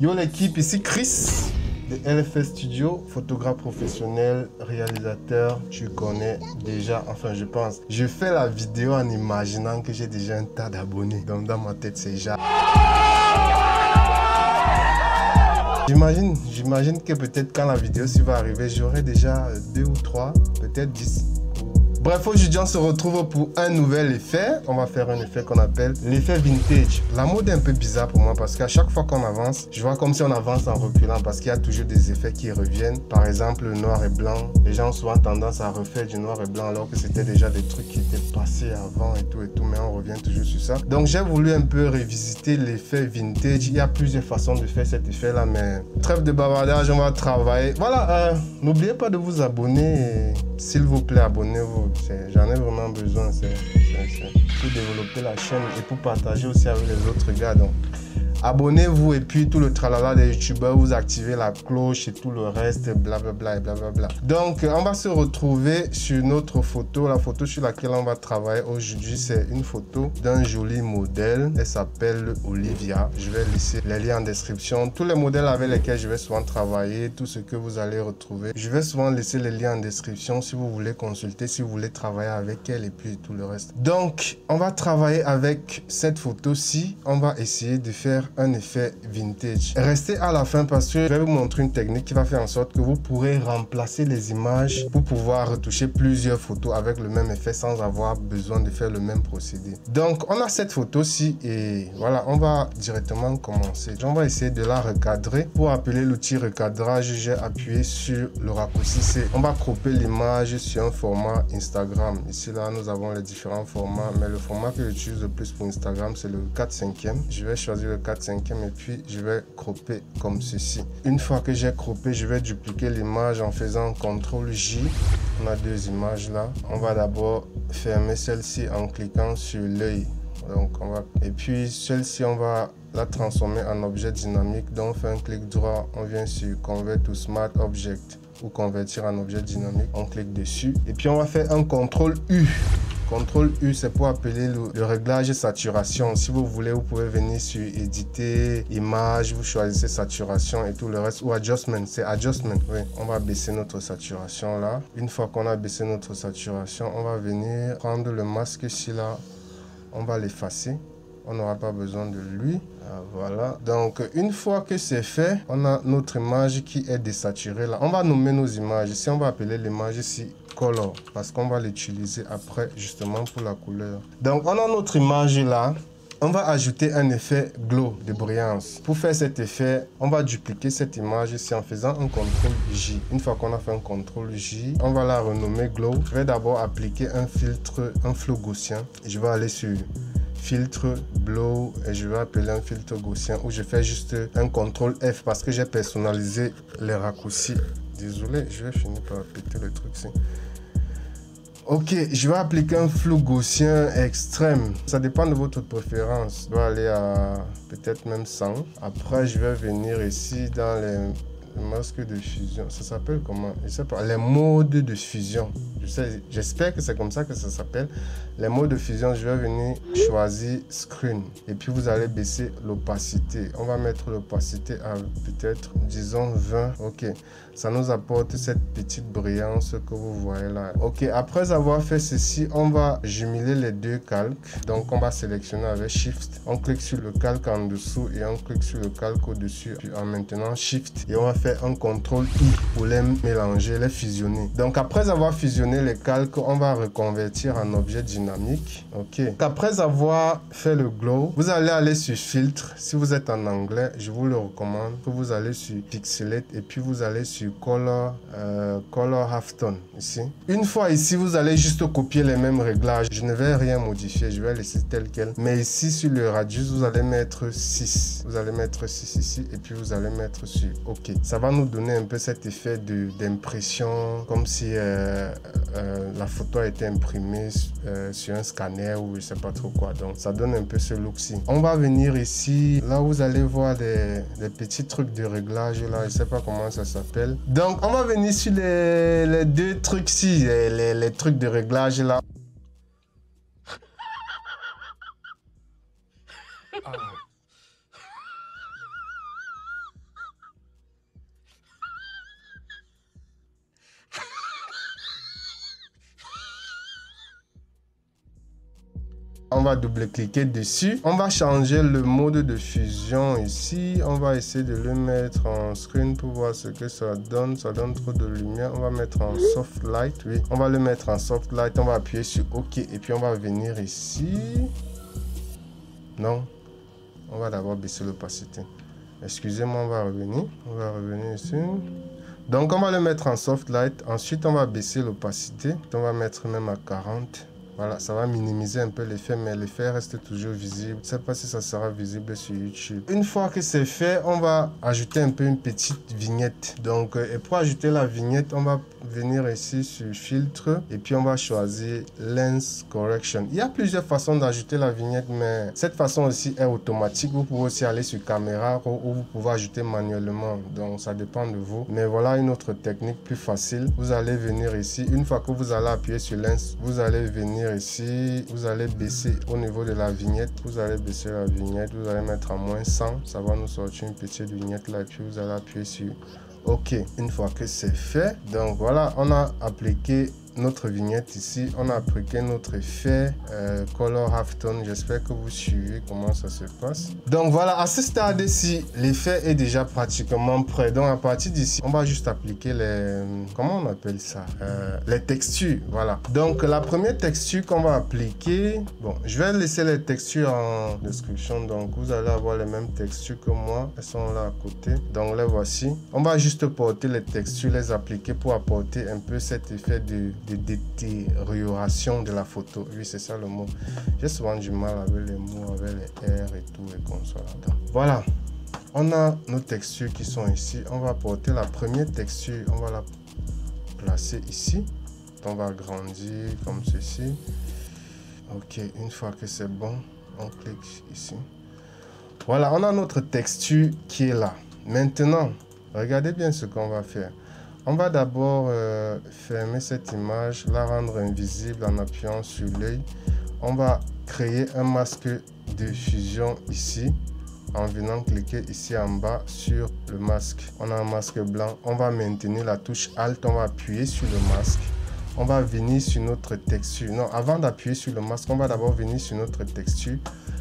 Yo l'équipe, ici Chris de LFS Studio, photographe professionnel, réalisateur, tu connais déjà, enfin je pense. Je fais la vidéo en imaginant que j'ai déjà un tas d'abonnés, donc dans ma tête c'est déjà... J'imagine que peut-être quand la vidéo va arriver, j'aurai déjà 2 ou 3, peut-être 10. Bref, aujourd'hui on se retrouve pour un nouvel effet. On va faire un effet qu'on appelle l'effet vintage. La mode est un peu bizarre pour moi parce qu'à chaque fois qu'on avance, je vois comme si on avance en reculant parce qu'il y a toujours des effets qui reviennent. Par exemple, le noir et blanc. Les gens ont souvent tendance à refaire du noir et blanc alors que c'était déjà des trucs qui étaient passés avant et tout, mais on revient toujours sur ça. Donc j'ai voulu un peu revisiter l'effet vintage. Il y a plusieurs façons de faire cet effet-là, mais trêve de bavardage, on va travailler. Voilà, n'oubliez pas de vous abonner. S'il vous plaît, abonnez-vous. J'en ai vraiment besoin. C'est pour développer la chaîne et pour partager aussi avec les autres gars. Donc, abonnez-vous et puis tout le tralala des youtubeurs, vous activez la cloche et tout le reste, blablabla et blablabla. Donc, on va se retrouver sur notre photo. La photo sur laquelle on va travailler aujourd'hui, c'est une photo d'un joli modèle. Elle s'appelle Olivia. Je vais laisser les liens en description. Tous les modèles avec lesquels je vais souvent travailler, tout ce que vous allez retrouver. Je vais souvent laisser les liens en description si vous voulez consulter, si vous voulez travailler avec elle et puis tout le reste. Donc, on va travailler avec cette photo-ci. On va essayer de faire un effet vintage. Restez à la fin parce que je vais vous montrer une technique qui va faire en sorte que vous pourrez remplacer les images pour pouvoir retoucher plusieurs photos avec le même effet sans avoir besoin de faire le même procédé. Donc on a cette photo-ci et voilà, on va directement commencer. On va essayer de la recadrer. Pour appeler l'outil recadrage, j'ai appuyé sur le raccourci C. On va cropper l'image sur un format Instagram. Ici là, nous avons les différents formats, mais le format que j'utilise le plus pour Instagram, c'est le 4/5e. Je vais choisir le 4/5e et puis je vais cropper comme ceci. Une fois que j'ai croppé, je vais dupliquer l'image en faisant CTRL J. On a deux images là. On va d'abord fermer celle-ci en cliquant sur l'œil. Donc et puis celle-ci on va la transformer en objet dynamique. Donc on fait un clic droit, on vient sur Convert to Smart Object ou convertir en objet dynamique. On clique dessus et puis on va faire un CTRL U. CTRL U, c'est pour appeler le réglage saturation. Si vous voulez, vous pouvez venir sur éditer, image, vous choisissez saturation et tout le reste. Ou adjustment, c'est adjustment. Oui, on va baisser notre saturation là. Une fois qu'on a baissé notre saturation, on va venir prendre le masque ici là. On va l'effacer. On n'aura pas besoin de lui. Voilà. Donc, une fois que c'est fait, on a notre image qui est désaturée là. On va nommer nos images. Ici, on va appeler l'image ici color parce qu'on va l'utiliser après justement pour la couleur. Donc, on a notre image là. On va ajouter un effet glow de brillance. Pour faire cet effet, on va dupliquer cette image ici en faisant un CTRL J. Une fois qu'on a fait un CTRL J, on va la renommer glow. Je vais d'abord appliquer un filtre, un flou gaussien. Je vais aller sur filtre blow et je vais appeler un filtre gaussien où je fais juste un CTRL F parce que j'ai personnalisé les raccourcis. Désolé, je vais finir par péter le truc ici. Ok, je vais appliquer un flou gaussien extrême. Ça dépend de votre préférence. Je vais aller à peut-être même 100. Après, je vais venir ici dans les masques de fusion. Ça s'appelle comment? Je sais pas. Les modes de fusion. J'espère que c'est comme ça que ça s'appelle. Les modes de fusion, je vais venir choisir screen. Et puis, vous allez baisser l'opacité. On va mettre l'opacité à peut-être, disons, 20. Ok. Ça nous apporte cette petite brillance que vous voyez là. Ok, après avoir fait ceci, on va jumeler les deux calques. Donc, on va sélectionner avec Shift. On clique sur le calque en dessous et on clique sur le calque au-dessus. Puis en maintenant Shift. Et on va faire un CTRL I pour les mélanger, les fusionner. Donc, après avoir fusionné les calques, on va reconvertir en objet dynamique. Ok. Après avoir fait le glow, vous allez aller sur Filtre. Si vous êtes en anglais, je vous le recommande. Que vous allez sur Pixelate et puis vous allez sur Color Halftone ici. Une fois ici, vous allez juste copier les mêmes réglages. Je ne vais rien modifier, je vais laisser tel quel. Mais ici sur le radius, vous allez mettre 6. Vous allez mettre 6 ici et puis vous allez mettre sur OK. Ça va nous donner un peu cet effet d'impression comme si la photo a été imprimée sur un scanner ou je sais pas trop quoi. Donc ça donne un peu ce look-ci. On va venir ici, là vous allez voir des petits trucs de réglage là, je sais pas comment ça s'appelle. Donc on va venir sur les deux trucs-ci, les trucs de réglage là. on va double-cliquer dessus. On va changer le mode de fusion ici. On va essayer de le mettre en screen pour voir ce que ça donne. Ça donne trop de lumière. On va mettre en soft light. Oui, on va le mettre en soft light. On va appuyer sur OK. Et puis, on va venir ici. Non. On va d'abord baisser l'opacité. Excusez-moi, on va revenir. On va revenir ici. Donc, on va le mettre en soft light. Ensuite, on va baisser l'opacité. On va mettre même à 40. Voilà, ça va minimiser un peu l'effet, mais l'effet reste toujours visible. Je ne sais pas si ça sera visible sur YouTube. Une fois que c'est fait, on va ajouter un peu une petite vignette. Donc, et pour ajouter la vignette, on va venir ici sur filtre et puis on va choisir lens correction. Il y a plusieurs façons d'ajouter la vignette, mais cette façon aussi est automatique. Vous pouvez aussi aller sur caméra ou vous pouvez ajouter manuellement. Donc, ça dépend de vous. Mais voilà une autre technique plus facile. Vous allez venir ici. Une fois que vous allez appuyer sur lens, vous allez venir ici, vous allez baisser au niveau de la vignette, vous allez baisser la vignette, vous allez mettre à moins 100, ça va nous sortir une petite vignette là, et puis vous allez appuyer sur OK. Une fois que c'est fait, donc voilà, on a appliqué notre vignette ici, on a appliqué notre effet color halftone. J'espère que vous suivez comment ça se passe. Donc voilà, à ce stade-ci, l'effet est déjà pratiquement prêt. Donc à partir d'ici, on va juste appliquer les, comment on appelle ça, les textures. Voilà. Donc la première texture qu'on va appliquer, bon, je vais laisser les textures en description. Donc vous allez avoir les mêmes textures que moi, elles sont là à côté. Donc les voici. On va juste porter les textures, les appliquer pour apporter un peu cet effet de détérioration de la photo. Oui, c'est ça le mot. J'ai souvent du mal avec les mots, avec les R et tout, et comme ça là-dedans. Voilà. On a nos textures qui sont ici. On va porter la première texture. On va la placer ici. On va agrandir comme ceci. OK. Une fois que c'est bon, on clique ici. Voilà. On a notre texture qui est là. Maintenant, regardez bien ce qu'on va faire. On va d'abord fermer cette image, la rendre invisible en appuyant sur l'œil. On va créer un masque de fusion ici, en venant cliquer ici en bas sur le masque. On a un masque blanc. On va maintenir la touche Alt, on va appuyer sur le masque. On va venir sur notre texture. Non, avant d'appuyer sur le masque, on va d'abord venir sur notre texture.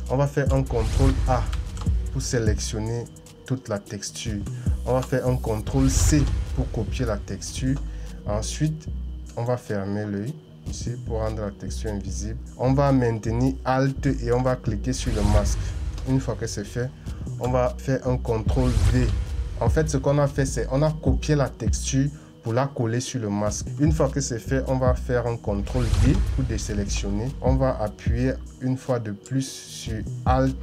On va faire un CTRL A pour sélectionner toute la texture. On va faire un CTRL C pour copier la texture. Ensuite, on va fermer l'œil ici pour rendre la texture invisible. On va maintenir Alt et on va cliquer sur le masque. Une fois que c'est fait, on va faire un CTRL V. En fait, ce qu'on a fait, c'est on a copié la texture pour la coller sur le masque. Une fois que c'est fait, on va faire un CTRL D pour désélectionner. On va appuyer une fois de plus sur Alt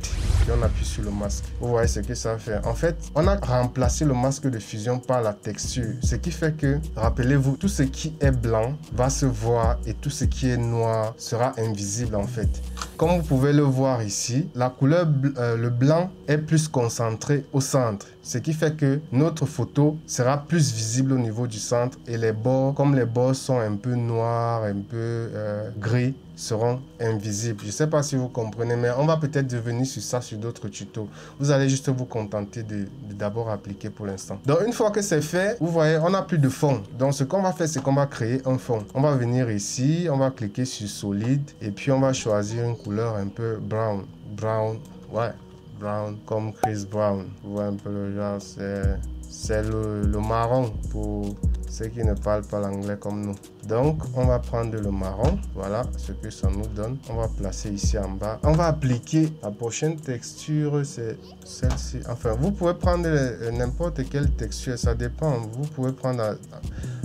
et on appuie sur le masque. Vous voyez ce que ça fait. En fait, on a remplacé le masque de fusion par la texture. Ce qui fait que, rappelez-vous, tout ce qui est blanc va se voir et tout ce qui est noir sera invisible en fait. Comme vous pouvez le voir ici, la couleur, le blanc est plus concentré au centre. Ce qui fait que notre photo sera plus visible au niveau du centre et les bords, comme les bords sont un peu noirs, un peu gris, seront invisibles. Je ne sais pas si vous comprenez, mais on va peut-être revenir sur ça sur d'autres tutos. Vous allez juste vous contenter de d'abord appliquer pour l'instant. Donc une fois que c'est fait, vous voyez, on n'a plus de fond. Donc ce qu'on va faire, c'est qu'on va créer un fond. On va venir ici, on va cliquer sur solide et puis on va choisir une couleur un peu brown. Brown, ouais, brown comme Chris Brown. Vous voyez un peu le genre, c'est le marron pour ceux qui ne parlent pas l'anglais comme nous. Donc, on va prendre le marron. Voilà ce que ça nous donne. On va placer ici en bas. On va appliquer la prochaine texture, c'est celle-ci. Enfin, vous pouvez prendre n'importe quelle texture, ça dépend. Vous pouvez prendre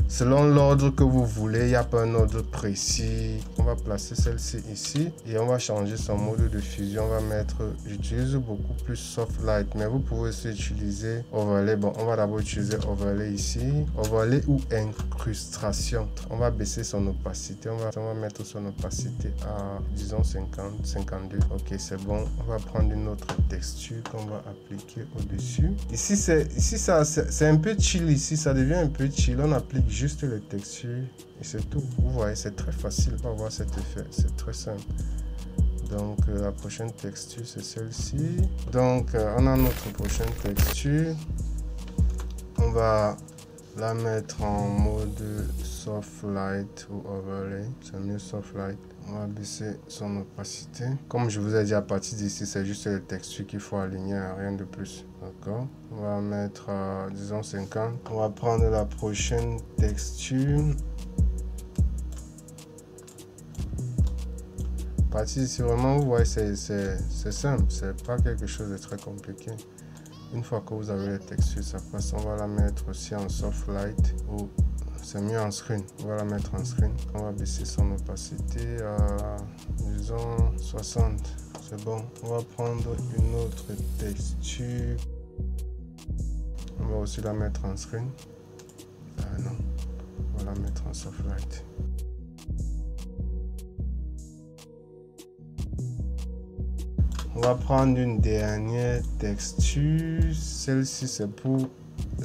selon l'ordre que vous voulez. Il n'y a pas un ordre précis. On va placer celle-ci ici et on va changer son mode de fusion. On va mettre, j'utilise beaucoup plus soft light, mais vous pouvez aussi utiliser overlay. Bon, on va d'abord utiliser overlay ici. Overlay ou incrustation. On va baisser son opacité. On va mettre son opacité à, disons, 50, 52. Ok, c'est bon. On va prendre une autre texture qu'on va appliquer au-dessus. Ici, c'est un peu chill. Ici, ça devient un peu chill. On applique juste les textures et c'est tout. Vous voyez, c'est très facile pour avoir cet effet. C'est très simple. Donc, la prochaine texture, c'est celle-ci. Donc, on a notre prochaine texture. On va la mettre en mode soft light ou overlay. C'est mieux soft light. On va baisser son opacité. Comme je vous ai dit, à partir d'ici, c'est juste les textures qu'il faut aligner, rien de plus. D'accord. On va mettre, disons, 50. On va prendre la prochaine texture. À partir d'ici, vraiment, vous voyez, c'est simple. C'est pas quelque chose de très compliqué. Une fois que vous avez les textures, ça passe. On va la mettre aussi en soft light ou c'est mieux en screen. On va la mettre en screen. On va baisser son opacité à, disons, 60. C'est bon. On va prendre une autre texture. On va aussi la mettre en screen. Non. On va la mettre en soft light. On va prendre une dernière texture. Celle-ci, c'est pour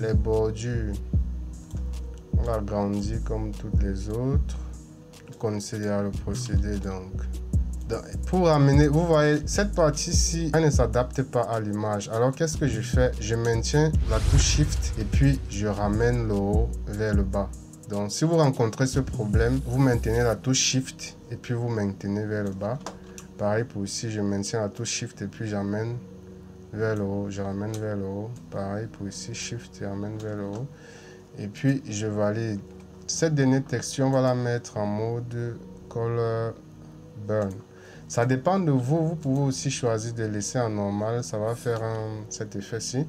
les bordures. On va agrandir comme toutes les autres. Vous connaissez déjà le procédé. Donc, pour amener, vous voyez, cette partie-ci, elle ne s'adapte pas à l'image. Alors, qu'est-ce que je fais? Je maintiens la touche Shift et puis je ramène le haut vers le bas. Donc, si vous rencontrez ce problème, vous maintenez la touche Shift et puis vous maintenez vers le bas. Pareil pour ici, je maintiens la touche Shift et puis j'amène vers le haut. Je ramène vers le haut. Pareil pour ici, Shift et ramène vers le haut. Et puis, je valide. Cette dernière texture, on va la mettre en mode Color Burn. Ça dépend de vous. Vous pouvez aussi choisir de laisser en normal. Ça va faire cet effet-ci.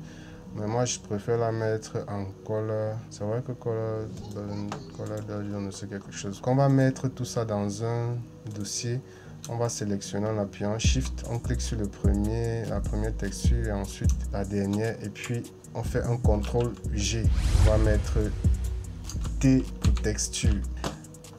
Mais moi, je préfère la mettre en Color. C'est vrai que Color Burn, Color Burn, c'est quelque chose. On va mettre tout ça dans un dossier. On va sélectionner en appuyant Shift, on clique sur la première texture et ensuite la dernière et puis on fait un CTRL G. On va mettre T pour texture.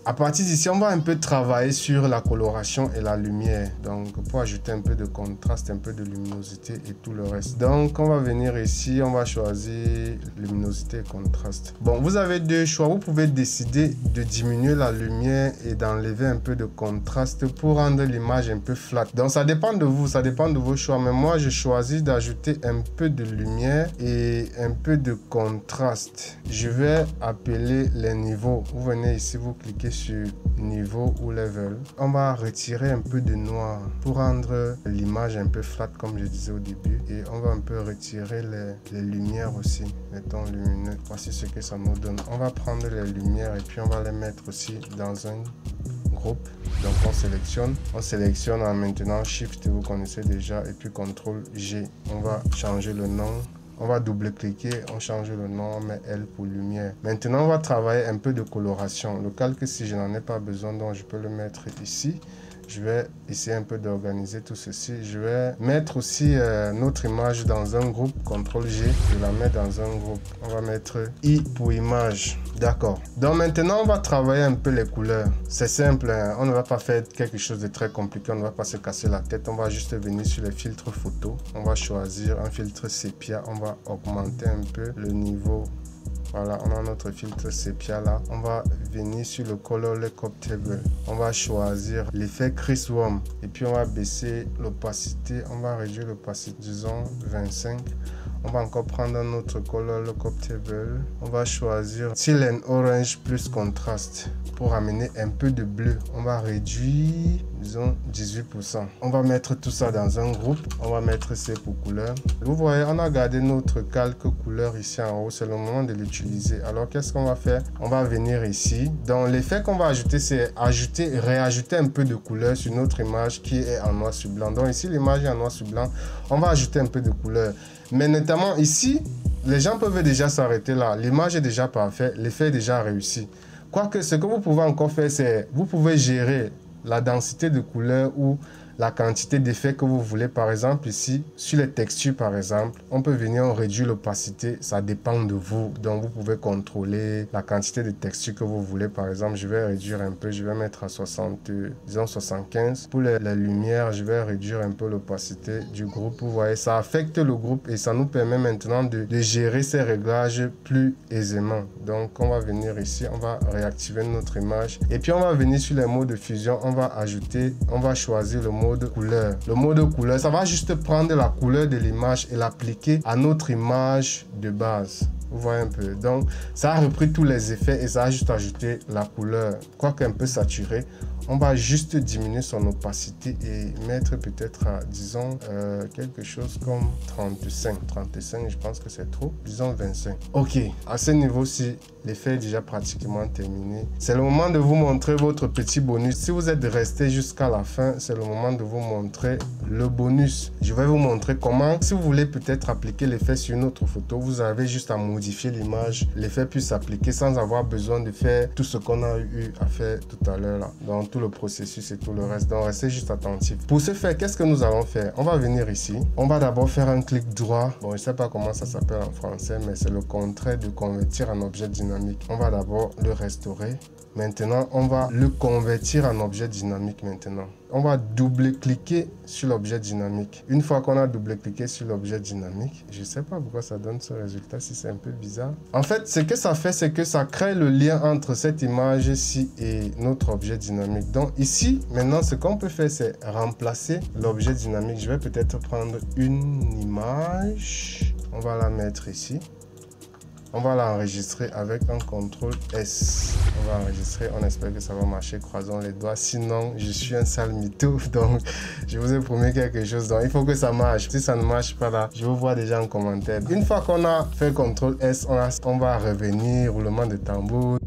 À partir d'ici, on va un peu travailler sur la coloration et la lumière. Donc, pour ajouter un peu de contraste, un peu de luminosité et tout le reste. Donc, on va venir ici, on va choisir luminosité et contraste. Bon, vous avez deux choix. Vous pouvez décider de diminuer la lumière et d'enlever un peu de contraste pour rendre l'image un peu flat. Donc, ça dépend de vous, ça dépend de vos choix. Mais moi, je choisis d'ajouter un peu de lumière et un peu de contraste. Je vais appeler les niveaux. Vous venez ici, vous cliquez sur niveau ou level. On va retirer un peu de noir pour rendre l'image un peu flat comme je disais au début et on va un peu retirer les lumières aussi, les tons lumineux. Voici ce que ça nous donne. On va prendre les lumières et puis on va les mettre aussi dans un groupe. Donc on sélectionne en maintenant Shift, vous connaissez déjà, et puis CTRL G. On va changer le nom. On va double-cliquer, on change le nom, on met L pour lumière. Maintenant, on va travailler un peu de coloration. Le calque, si je n'en ai pas besoin, donc je peux le mettre ici. Je vais essayer un peu d'organiser tout ceci. Je vais mettre aussi notre image dans un groupe. CTRL G, je la mets dans un groupe. On va mettre I pour image. D'accord. Donc maintenant, on va travailler un peu les couleurs. C'est simple, hein? On ne va pas faire quelque chose de très compliqué. On ne va pas se casser la tête. On va juste venir sur les filtres photos. On va choisir un filtre sépia. On va augmenter un peu le niveau. Voilà, on a notre filtre sépia là. On va venir sur le Color Lookup Table. On va choisir l'effet Crease Warm. Et puis on va baisser l'opacité. On va réduire l'opacité, disons 25. On va encore prendre notre Color Lookup Table. On va choisir Teal and Orange plus contraste pour amener un peu de bleu. On va réduire, disons 18%. On va mettre tout ça dans un groupe. On va mettre C pour couleur. Vous voyez, on a gardé notre calque couleur ici en haut. C'est le moment de l'utiliser. Alors, qu'est-ce qu'on va faire? On va venir ici. Donc, l'effet qu'on va ajouter, c'est réajouter un peu de couleur sur notre image qui est en noir sur blanc. Donc, ici, l'image est en noir sur blanc. On va ajouter un peu de couleur. Mais notamment ici, les gens peuvent déjà s'arrêter là. L'image est déjà parfaite. L'effet est déjà réussi. Quoique, ce que vous pouvez encore faire, c'est vous pouvez gérer la densité de couleurs ou la quantité d'effets que vous voulez. Par exemple, ici, sur les textures, par exemple, on peut venir réduire l'opacité. Ça dépend de vous. Donc, vous pouvez contrôler la quantité de textures que vous voulez. Par exemple, je vais réduire un peu. Je vais mettre à 60, disons 75. Pour les lumières, je vais réduire un peu l'opacité du groupe. Vous voyez, ça affecte le groupe et ça nous permet maintenant de gérer ces réglages plus aisément. Donc, on va venir ici. On va réactiver notre image. Et puis, on va venir sur les modes de fusion. On va ajouter, on va choisir le mode couleur. Le mode couleur, ça va juste prendre la couleur de l'image et l'appliquer à notre image de base. Vous voyez un peu. Donc, ça a repris tous les effets et ça a juste ajouté la couleur, quoique un peu saturée. On va juste diminuer son opacité et mettre peut-être à, disons, quelque chose comme 35. 35, je pense que c'est trop. Disons 25. Ok, à ce niveau-ci, l'effet est déjà pratiquement terminé. C'est le moment de vous montrer votre petit bonus. Si vous êtes resté jusqu'à la fin, c'est le moment de vous montrer le bonus. Je vais vous montrer comment, si vous voulez peut-être appliquer l'effet sur une autre photo, vous avez juste à modifier l'image. L'effet puisse s'appliquer sans avoir besoin de faire tout ce qu'on a eu à faire tout à l'heure là. Donc, tout le processus et tout le reste. Donc, restez juste attentif. Pour ce faire, qu'est-ce que nous allons faire? On va venir ici. On va d'abord faire un clic droit. Bon, je ne sais pas comment ça s'appelle en français, mais c'est le contraire de convertir en objet dynamique. On va d'abord le restaurer. Maintenant, on va le convertir en objet dynamique maintenant. On va double-cliquer sur l'objet dynamique. Une fois qu'on a double-cliqué sur l'objet dynamique, je ne sais pas pourquoi ça donne ce résultat, si c'est un peu bizarre. En fait, ce que ça fait, c'est que ça crée le lien entre cette image-ci et notre objet dynamique. Donc ici, maintenant, ce qu'on peut faire, c'est remplacer l'objet dynamique. Je vais peut-être prendre une image. On va la mettre ici. On va l'enregistrer avec un CTRL S. On va enregistrer, on espère que ça va marcher, croisons les doigts. Sinon, je suis un sale mytho, donc je vous ai promis quelque chose. Donc il faut que ça marche. Si ça ne marche pas là, je vous vois déjà en commentaire. Une fois qu'on a fait CTRL S, on va revenir, roulement de tambour.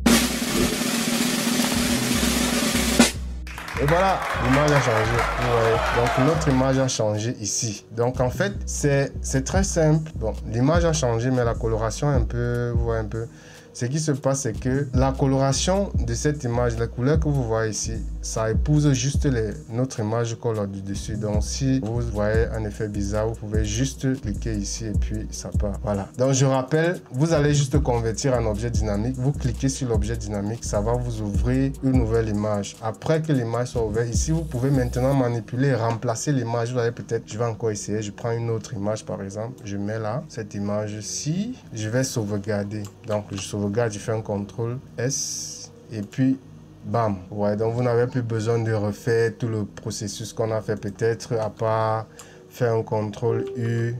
Et voilà, l'image a changé. Ouais. Donc notre image a changé ici. Donc en fait, c'est très simple. Bon, l'image a changé, mais la coloration un peu, vous voyez un peu. Ce qui se passe, c'est que la coloration de cette image, la couleur que vous voyez ici, ça épouse juste notre image qu'on a du dessus. Donc si vous voyez un effet bizarre, vous pouvez juste cliquer ici et puis ça part. Voilà. Donc je rappelle, vous allez juste convertir en objet dynamique. Vous cliquez sur l'objet dynamique, ça va vous ouvrir une nouvelle image. Après que l'image soit ouverte, ici vous pouvez maintenant manipuler et remplacer l'image. Vous allez peut-être, je vais encore essayer. Je prends une autre image par exemple. Je mets là cette image-ci. Je vais sauvegarder. Donc je sauvegarde, je fais un CTRL S et puis bam. Ouais, donc vous n'avez plus besoin de refaire tout le processus qu'on a fait, peut-être à part faire un CTRL U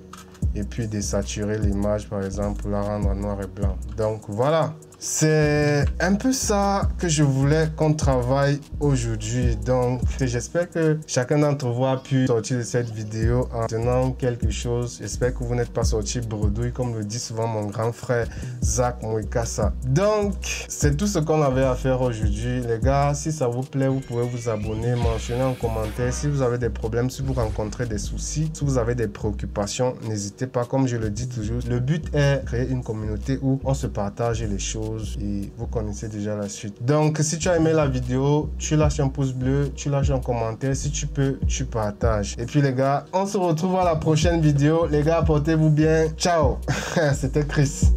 et puis désaturer l'image par exemple pour la rendre en noir et blanc. Donc voilà. C'est un peu ça que je voulais qu'on travaille aujourd'hui. Donc, j'espère que chacun d'entre vous a pu sortir de cette vidéo en tenant quelque chose. J'espère que vous n'êtes pas sorti bredouille, comme le dit souvent mon grand frère Zach Mwikassa. Donc, c'est tout ce qu'on avait à faire aujourd'hui. Les gars, si ça vous plaît, vous pouvez vous abonner, mentionner en commentaire. Si vous avez des problèmes, si vous rencontrez des soucis, si vous avez des préoccupations, n'hésitez pas. Comme je le dis toujours, le but est de créer une communauté où on se partage les choses. Et vous connaissez déjà la suite. Donc si tu as aimé la vidéo, tu lâches un pouce bleu, tu lâches un commentaire, si tu peux, tu partages. Et puis les gars, on se retrouve à la prochaine vidéo. Les gars, portez-vous bien. Ciao. C'était Chris.